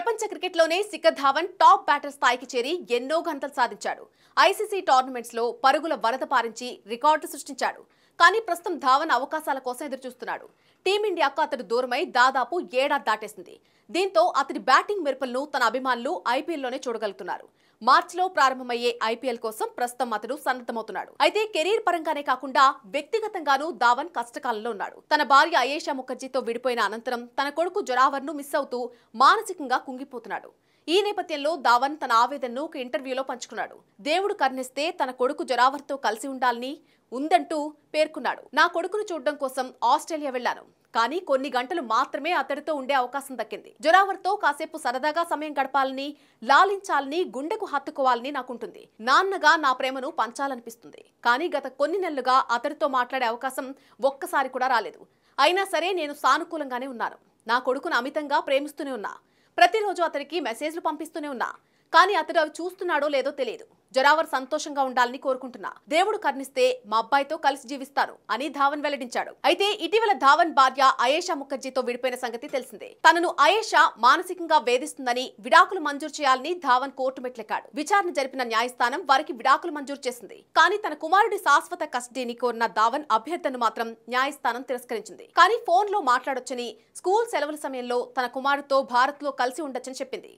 ప్రపంచ క్రికెట్లోనే Shikhar Dhawan top batter స్థాయికి చేరి ఎన్నో ఘనతలు సాధించాడు. ఐసీసీ టోర్నమెంట్స్ లో పరుగుల వరద పారించి రికార్డు సృష్టించాడు. కానీ ప్రస్తుతం ధావన్ అవకాశాల కోసం ఎదురుచూస్తున్నాడు. టీమిండియాకు అతడు దూరమై దాదాపు ఏడాది దాటేసింది. దీంతో అతడి బ్యాటింగ్ మెరుపులను తన అభిమానులు ఐపీఎల్లోనే చూడగలుగుతున్నారు. మార్చిలో ప్రారంభమయ్యే ఐపీఎల్ కోసం ప్రస్తుతం అతడు సన్నద్ధమవుతున్నాడు. అయితే కెరీర్ పరంగానే కాకుండా వ్యక్తిగతంగానూ ధావన్ కష్టకాలంలో ఉన్నాడు. తన భార్య అయేషా ముఖర్జీతో విడిపోయిన అనంతరం తన కొడుకు జొరావర్ను మిస్ అవుతూ మానసికంగా కుంగిపోతున్నాడు. ఈ నేపథ్యంలో ధావన్ తన ఆవేదనను ఒక ఇంటర్వ్యూలో పంచుకున్నాడు. దేవుడు కరుణిస్తే తన కొడుకు జొరావర్తో కలిసి ఉండాలని ఉందంటూ పేర్కొన్నాడు. నా కొడుకును చూడడం కోసం ఆస్ట్రేలియా వెళ్లాను. కానీ కొన్ని గంటలు మాత్రమే అతడితో ఉండే అవకాశం దక్కింది. జొరావర్తో కాసేపు సరదాగా సమయం గడపాలని, లాలించాలని, గుండెకు హత్తుకోవాలని నాకుంటుంది. నాన్నగా నా ప్రేమను పంచాలనిపిస్తుంది. కానీ గత కొన్ని నెలలుగా అతడితో మాట్లాడే అవకాశం ఒక్కసారి కూడా రాలేదు. అయినా సరే నేను సానుకూలంగానే ఉన్నాను. నా కొడుకును అమితంగా ప్రేమిస్తూనే ఉన్నా. ప్రతిరోజు అతనికి మెసేజ్లు పంపిస్తూనే ఉన్నా. కానీ అతడు అవి చూస్తున్నాడో లేదో తెలియదు. జొరావర్ సంతోషంగా ఉండాలని కోరుకుంటున్నా. దేవుడు కరుణిస్తే మా అబ్బాయితో కలిసి జీవిస్తాను అని ధావన్ వెల్లడించాడు. అయితే ఇటీవల ధావన్ భార్య అయేషా ముఖర్జీతో విడిపోయిన సంగతి తెలిసిందే. తనను అయేషా మానసికంగా వేధిస్తుందని విడాకులు మంజూరు చేయాలని ధావన్ కోర్టు మెట్లెక్కాడు. విచారణ జరిపిన న్యాయస్థానం వారికి విడాకులు మంజూరు చేసింది. కానీ తన కుమారుడి శాశ్వత కస్టడీని కోరిన ధావన్ అభ్యర్థనను మాత్రం న్యాయస్థానం తిరస్కరించింది. కానీ ఫోన్లో మాట్లాడొచ్చని, స్కూల్ సెలవుల సమయంలో తన కుమారుడితో భారత్లో కలిసి ఉండొచ్చని చెప్పింది.